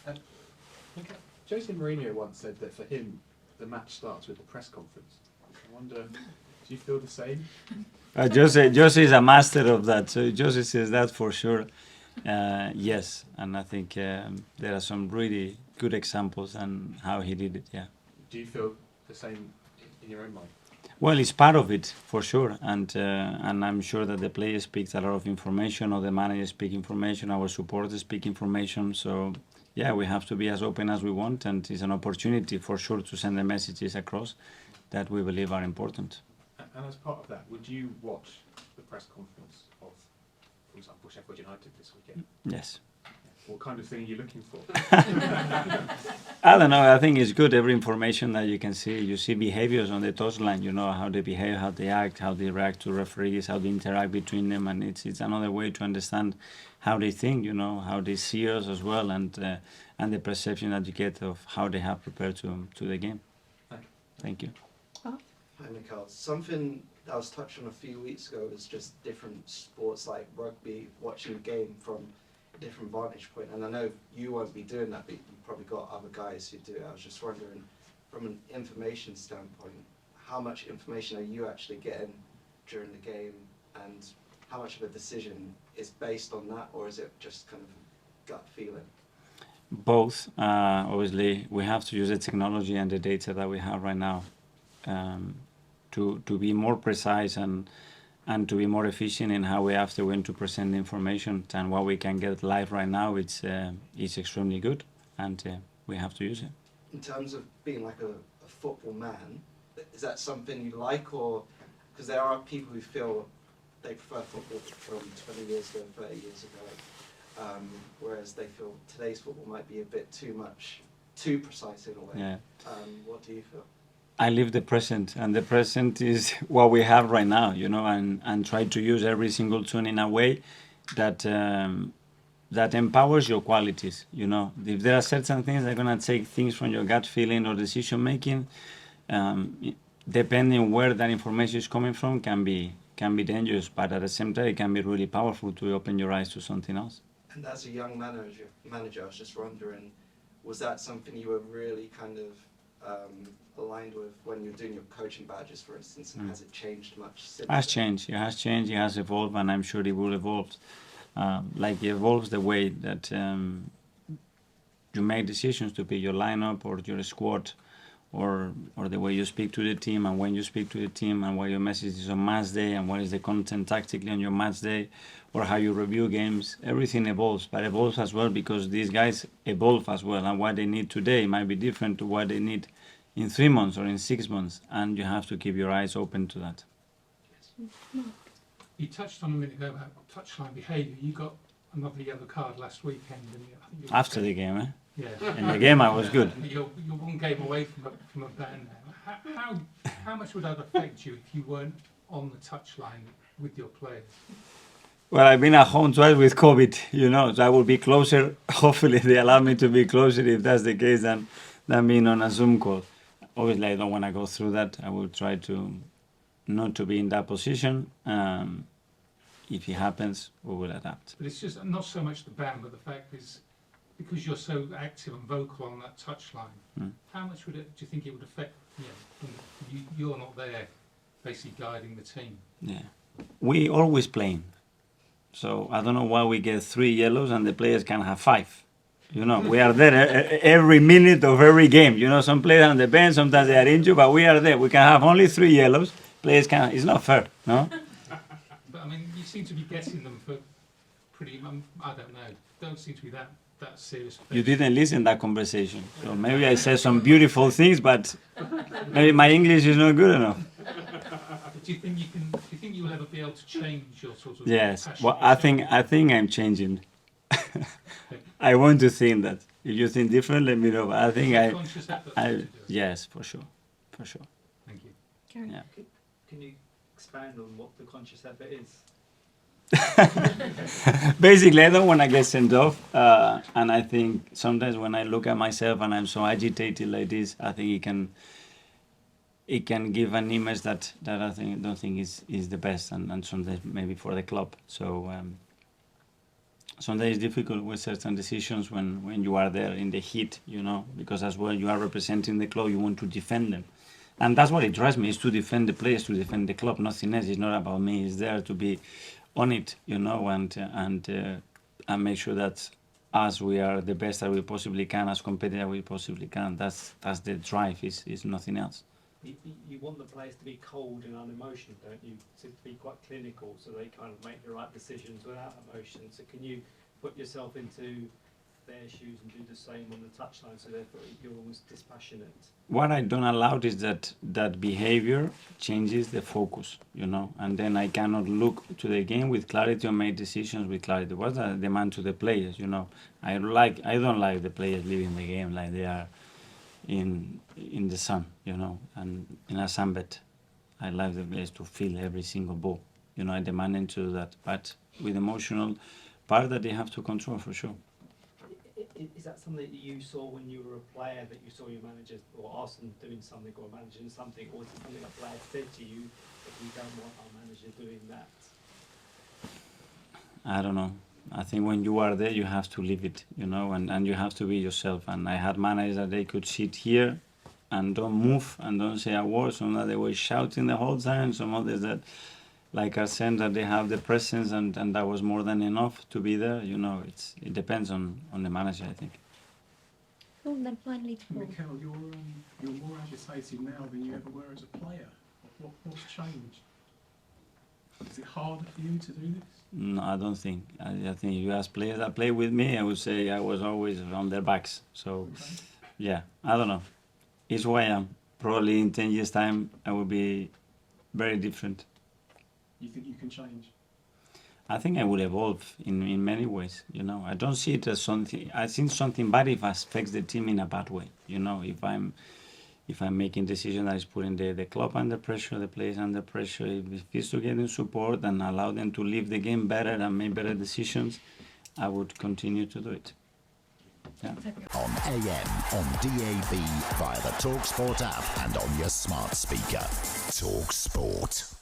Okay. Jose Mourinho once said that for him, the match starts with the press conference. I wonder, do you feel the same? Jose is a master of that. So Jose says that for sure. Yes, and I think there are some really good examples on how he did it. Yeah. Do you feel the same in your own mind? Well, it's part of it for sure, and I'm sure that the players speak a lot of information, or the managers speak information, our supporters speak information. So yeah, we have to be as open as we want, and it's an opportunity for sure to send the messages across that we believe are important. And as part of that, would you watch the press conference of, for example, Sheffield United this weekend? Yes. What kind of thing are you looking for? I don't know. I think it's good. Every information that you can see, you see behaviors on the touchline. You know how they behave, how they act, how they react to referees, how they interact between them, and it's another way to understand how they think. You know how they see us as well, and the perception that you get of how they have prepared to the game. Thank you. Hi, Mikel. Something that was touched on a few weeks ago was just different sports like rugby, watching a game from a different vantage point. And I know you won't be doing that, but you've probably got other guys who do it. I was just wondering, from an information standpoint, how much information are you actually getting during the game, and how much of a decision is based on that, or is it just kind of gut feeling? Both. Obviously, we have to use the technology and the data that we have right now to be more precise and to be more efficient in how we have to present the information. And what we can get live right now, it's extremely good, and we have to use it. In terms of being like a football man, is that something you like, or because there are people who feel they prefer football from 20 years ago, 30 years ago, whereas they feel today's football might be a bit too precise in a way. Yeah. What do you feel? I live the present, and the present is what we have right now, you know, and try to use every single tune in a way that that empowers your qualities, you know. If there are certain things that are going to take things from your gut feeling or decision making, depending where that information is coming from, can be dangerous, but at the same time it can be really powerful to open your eyes to something else. And as a young manager, I was just wondering, was that something you were really kind of aligned with when you were doing your coaching badges, for instance, and has it changed much since? It has changed, it has evolved, and I'm sure it will evolve. Like it evolves the way that you make decisions to pick your lineup or your squad, or the way you speak to the team, and when you speak to the team, and what your message is on match day, and what is the content tactically on your match day, or how you review games. Everything evolves, but evolves as well because these guys evolve as well, and what they need today might be different to what they need in 3 months or in 6 months, and you have to keep your eyes open to that. You touched on a minute ago about touchline behaviour. You got another yellow card last weekend, and I think After the game, eh? Yeah. In the game, I was good. You're one game away from a ban now. How much would that affect you if you weren't on the touchline with your players? Well, I've been at home twice with COVID, you know, so I will be closer. Hopefully, they allow me to be closer if that's the case than being on a Zoom call. Obviously, I don't want to go through that. I will try to not to be in that position. If it happens, we will adapt. But it's just not so much the ban, but the fact is, because you're so active and vocal on that touchline, how much do you think it would affect when you're not there, basically guiding the team? Yeah, we always playing. So I don't know why we get 3 yellows and the players can have 5. You know, we are there every minute of every game. You know, some players on the bench, sometimes they are injured, but we are there. We can have only 3 yellows. Players can. It's not fair, no? But I mean, you seem to be getting them for pretty. I don't know. Don't seem to be that serious. You didn't listen to that conversation, so maybe I said some beautiful things, but maybe my English is not good enough. Do you think you will ever be able to change your sort of? Yes. Well, I think I'm changing. I want to think that. If you think different, let me know. But I think yes, for sure. Thank you. Yeah. Can you expand on what the conscious effort is? Basically, I don't want to get sent off, and I think sometimes when I look at myself and I'm so agitated like this, I think it can give an image that I don't think is the best, and sometimes maybe for the club. So sometimes it's difficult with certain decisions when you are there in the heat, you know, because as well you are representing the club, you want to defend them. And that's what it drives me, is to defend the players, to defend the club, nothing else. It's not about me, it's there to be on it, you know, and make sure that us, we are the best that we possibly can, as competitive as we possibly can. That's the drive, is nothing else. You want the players to be cold and unemotional, don't you? To be quite clinical, so they kind of make the right decisions without emotion. So can you put yourself into their shoes and do the same on the touchline, so therefore you're almost dispassionate? What I don't allow is that behavior changes the focus, you know, and then I cannot look to the game with clarity or make decisions with clarity. What's the demand to the players, you know? I don't like the players leaving the game like they are in the sun, you know, and in a sunbed. I like the players to feel every single ball, you know. I demand them to do that, but with emotional part that they have to control for sure. Is that something that you saw when you were a player, that you saw your manager or Arsenal doing something or managing something, or is it something a player said to you that we don't want our manager doing that? I don't know. I think when you are there, you have to live it, you know, and you have to be yourself. And I had managers that they could sit here and don't move and don't say a word. Some that they were shouting the whole time. Some others that, like I said, that they have the presence and that was more than enough to be there. You know, it depends on the manager, I think. Oh, and then finally to Paul. Mikel, you're more agitated now than you ever were as a player. What's changed? Is it harder for you to do this? No, I don't think. I think if you ask players that play with me, I would say I was always on their backs. So, yeah, I don't know. It's who I am. Probably in 10 years' time, I will be very different. You think you can change? I think I will evolve in many ways, you know. I don't see it as something, I think something bad if it affects the team in a bad way, you know. If I'm making decisions that is putting the club under pressure, the players under pressure, if it's to get them support and allow them to live the game better and make better decisions, I would continue to do it. Yeah. On AM, on DAB, via the talkSPORT app and on your smart speaker. talkSPORT.